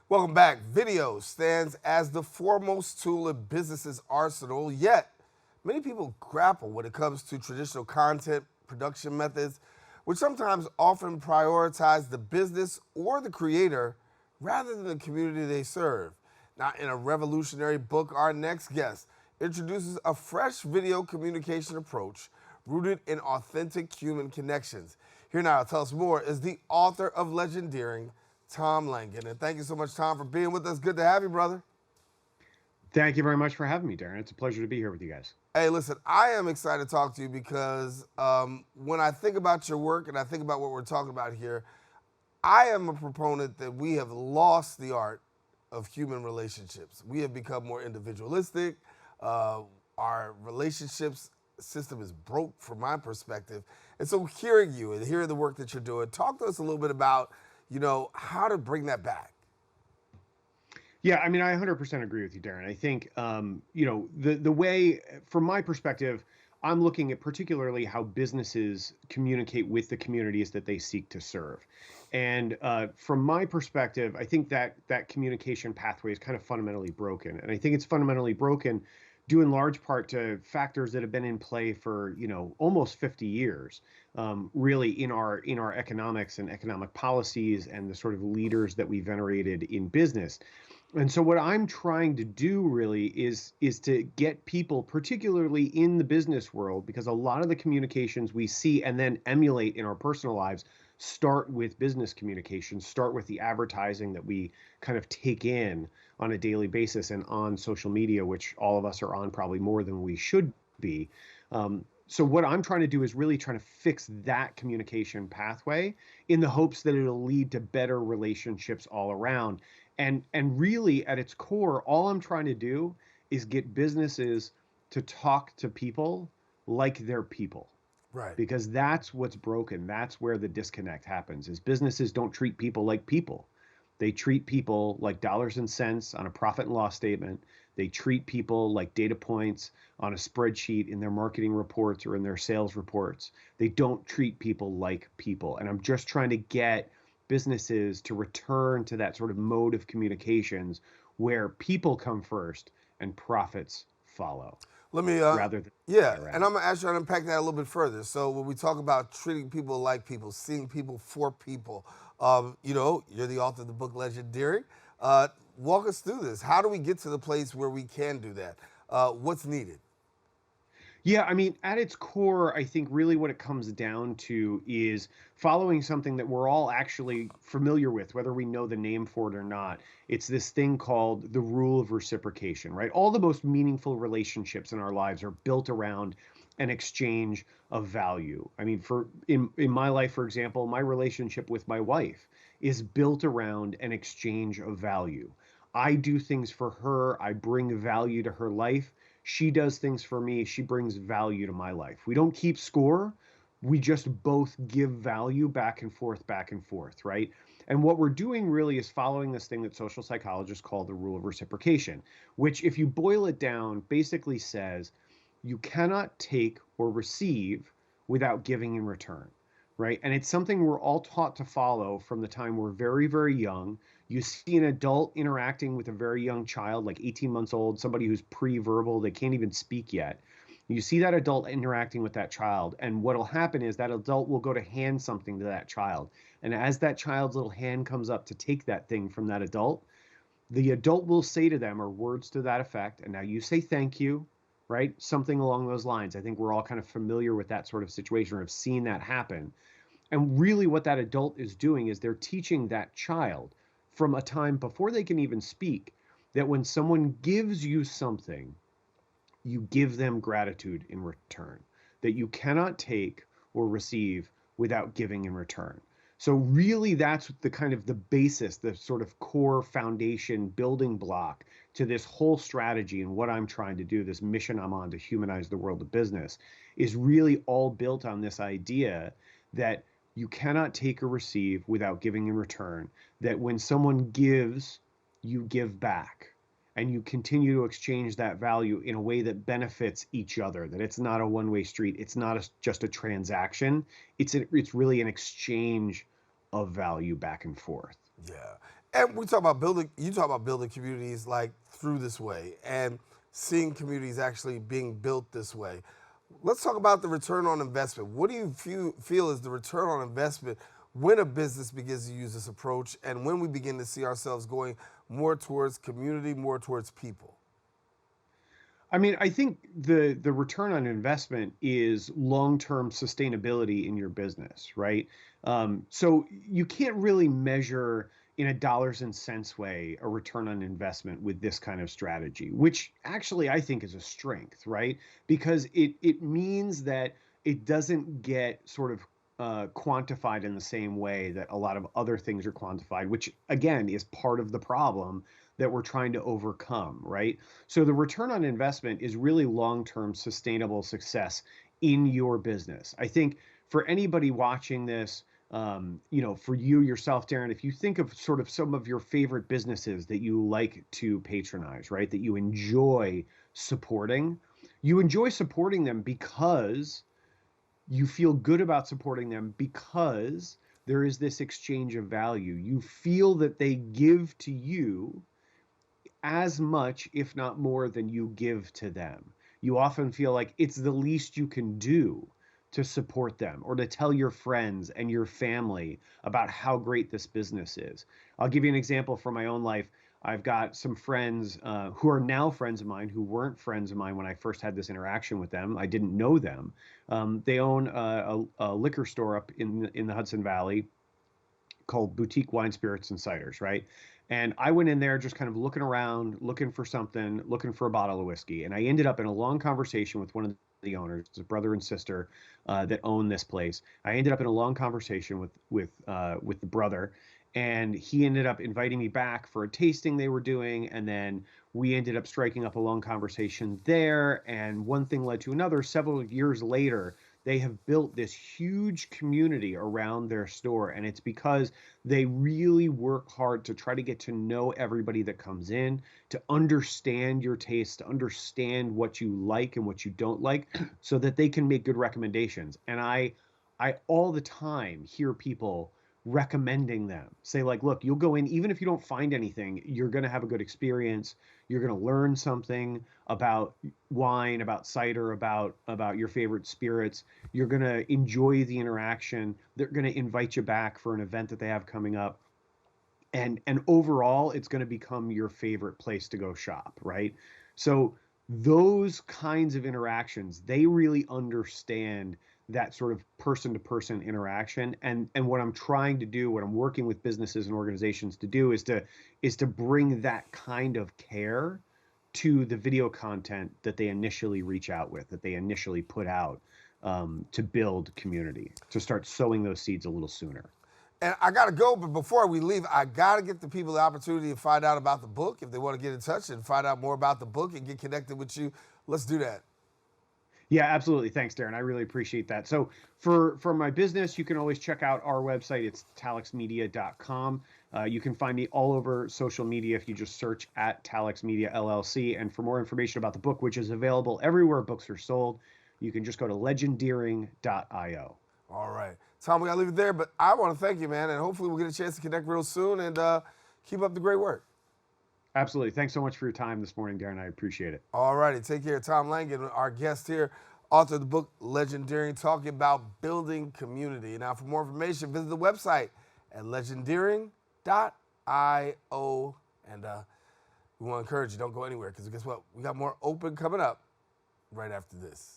Welcome back. Video stands as the foremost tool in business's arsenal, yet many people grapple when it comes to traditional content production methods, which sometimes often prioritize the business or the creator rather than the community they serve. Now, in a revolutionary book, our next guest introduces a fresh video communication approach rooted in authentic human connections. Here now to tell us more is the author of Legendeering, Tom Langan. And thank you so much, Tom, for being with us. Good to have you, brother. Thank you very much for having me, Darren. It's a pleasure to be here with you guys. Hey, listen, I am excited to talk to you because when I think about your work and I think about what we're talking about here, I am a proponent that we have lost the art of human relationships. We have become more individualistic. Our relationships system is broke from my perspective. And so hearing you and hearing the work that you're doing, talk to us a little bit about, how to bring that back. Yeah, I mean, I 100% agree with you, Darren. I think, the way, from my perspective, I'm looking at particularly how businesses communicate with the communities that they seek to serve. And from my perspective, I think that communication pathway is kind of fundamentally broken. And I think it's fundamentally broken due in large part to factors that have been in play for, almost 50 years, really in our economics and economic policies and the sort of leaders that we venerated in business. And so what I'm trying to do really is to get people, particularly in the business world, because a lot of the communications we see and then emulate in our personal lives start with business communication, start with the advertising that we kind of take in on a daily basis and on social media, which all of us are on probably more than we should be. So what I'm trying to do is really trying to fix that communication pathway in the hopes that it'll lead to better relationships all around. And really at its core, all I'm trying to do is get businesses to talk to people like they're people. Right. Because that's what's broken. That's where the disconnect happens. Is businesses don't treat people like people. They treat people like dollars and cents on a profit and loss statement. They treat people like data points on a spreadsheet in their marketing reports or in their sales reports. They don't treat people like people. And I'm just trying to get businesses to return to that sort of mode of communications where people come first and profits follow Let me, rather than the other yeah, way and around. I'm gonna ask you to unpack that a little bit further. So when we talk about treating people like people, seeing people for people, you're the author of the book Legendeering. Walk us through this. How do we get to the place where we can do that? What's needed? Yeah, I mean, at its core, I think really what it comes down to is following something that we're all actually familiar with, whether we know the name for it or not. It's this thing called the rule of reciprocation, right? All the most meaningful relationships in our lives are built around an exchange of value. I mean, in my life, for example, my relationship with my wife is built around an exchange of value. I do things for her, I bring value to her life. She does things for me. She brings value to my life. We don't keep score. We just both give value back and forth, right? And what we're doing really is following this thing that social psychologists call the rule of reciprocation, which, if you boil it down, basically says you cannot take or receive without giving in return, right? And it's something we're all taught to follow from the time we're very, very young. You see an adult interacting with a very young child, like 18 months old, somebody who's pre-verbal, they can't even speak yet. You see that adult interacting with that child, and what'll happen is that adult will go to hand something to that child. And as that child's little hand comes up to take that thing from that adult, the adult will say to them, or words to that effect, and now you say thank you, right? Something along those lines. I think we're all kind of familiar with that sort of situation or have seen that happen. And really, what that adult is doing is they're teaching that child from a time before they can even speak that when someone gives you something, you give them gratitude in return, that you cannot take or receive without giving in return. So really that's the kind of the basis, the sort of core foundation building block to this whole strategy and what I'm trying to do, this mission I'm on to humanize the world of business, is really all built on this idea that you cannot take or receive without giving in return, that when someone gives, you give back and you continue to exchange that value in a way that benefits each other, that it's not a one-way street. It's not just a transaction. It's really an exchange of value back and forth. Yeah. And we talk about building. You talk about building communities like through this way, and seeing communities actually being built this way. Let's talk about the return on investment. What do you feel is the return on investment when a business begins to use this approach, and when we begin to see ourselves going more towards community, more towards people? I mean, I think the return on investment is long-term sustainability in your business, right? So you can't really measure in a dollars and cents way a return on investment with this kind of strategy, which actually I think is a strength, right? Because it means that it doesn't get sort of quantified in the same way that a lot of other things are quantified, which again is part of the problem that we're trying to overcome, right? So the return on investment is really long-term sustainable success in your business. I think for anybody watching this, for you yourself, Daren, if you think of sort of some of your favorite businesses that you like to patronize, right, that you enjoy supporting them because you feel good about supporting them because there is this exchange of value. You feel that they give to you as much, if not more, than you give to them. You often feel like it's the least you can do to support them or to tell your friends and your family about how great this business is. I'll give you an example from my own life. I've got some friends who are now friends of mine who weren't friends of mine when I first had this interaction with them. I didn't know them. They own a liquor store up in the Hudson Valley called Boutique Wine, Spirits, and Ciders, right? And I went in there just kind of looking around, looking for something, looking for a bottle of whiskey. And I ended up in a long conversation with one of the owners, a brother and sister that own this place. I ended up in a long conversation with the brother, and he ended up inviting me back for a tasting they were doing, and then we ended up striking up a long conversation there. And one thing led to another. Several years later, they have built this huge community around their store, and it's because they really work hard to try to get to know everybody that comes in, to understand your taste, to understand what you like and what you don't like, so that they can make good recommendations. And I all the time hear people recommending them. Say like, look, you'll go in, even if you don't find anything, you're going to have a good experience. You're going to learn something about wine, about cider, about your favorite spirits. You're going to enjoy the interaction. They're going to invite you back for an event that they have coming up. And overall, it's going to become your favorite place to go shop, right? So those kinds of interactions, they really understand that sort of person to person interaction. And what I'm trying to do, what I'm working with businesses and organizations to do is to bring that kind of care to the video content that they initially reach out with, that they initially put out, to build community, to start sowing those seeds a little sooner. And I got to go, but before we leave, I got to get the people the opportunity to find out about the book. If they want to get in touch and find out more about the book and get connected with you, let's do that. Yeah, absolutely. Thanks, Daren. I really appreciate that. So for my business, you can always check out our website. It's talexmedia.com. You can find me all over social media if you just search at Talex Media LLC. And for more information about the book, which is available everywhere books are sold, you can just go to legendeering.io. All right. Tom, we got to leave it there, but I want to thank you, man, and hopefully we'll get a chance to connect real soon, and keep up the great work. Absolutely. Thanks so much for your time this morning, Daren. I appreciate it. All righty. Take care. Tom Langan, our guest here, author of the book Legendeering, talking about building community. Now, for more information, visit the website at legendeering.io. And we want to encourage you, don't go anywhere, because guess what? We got more open coming up right after this.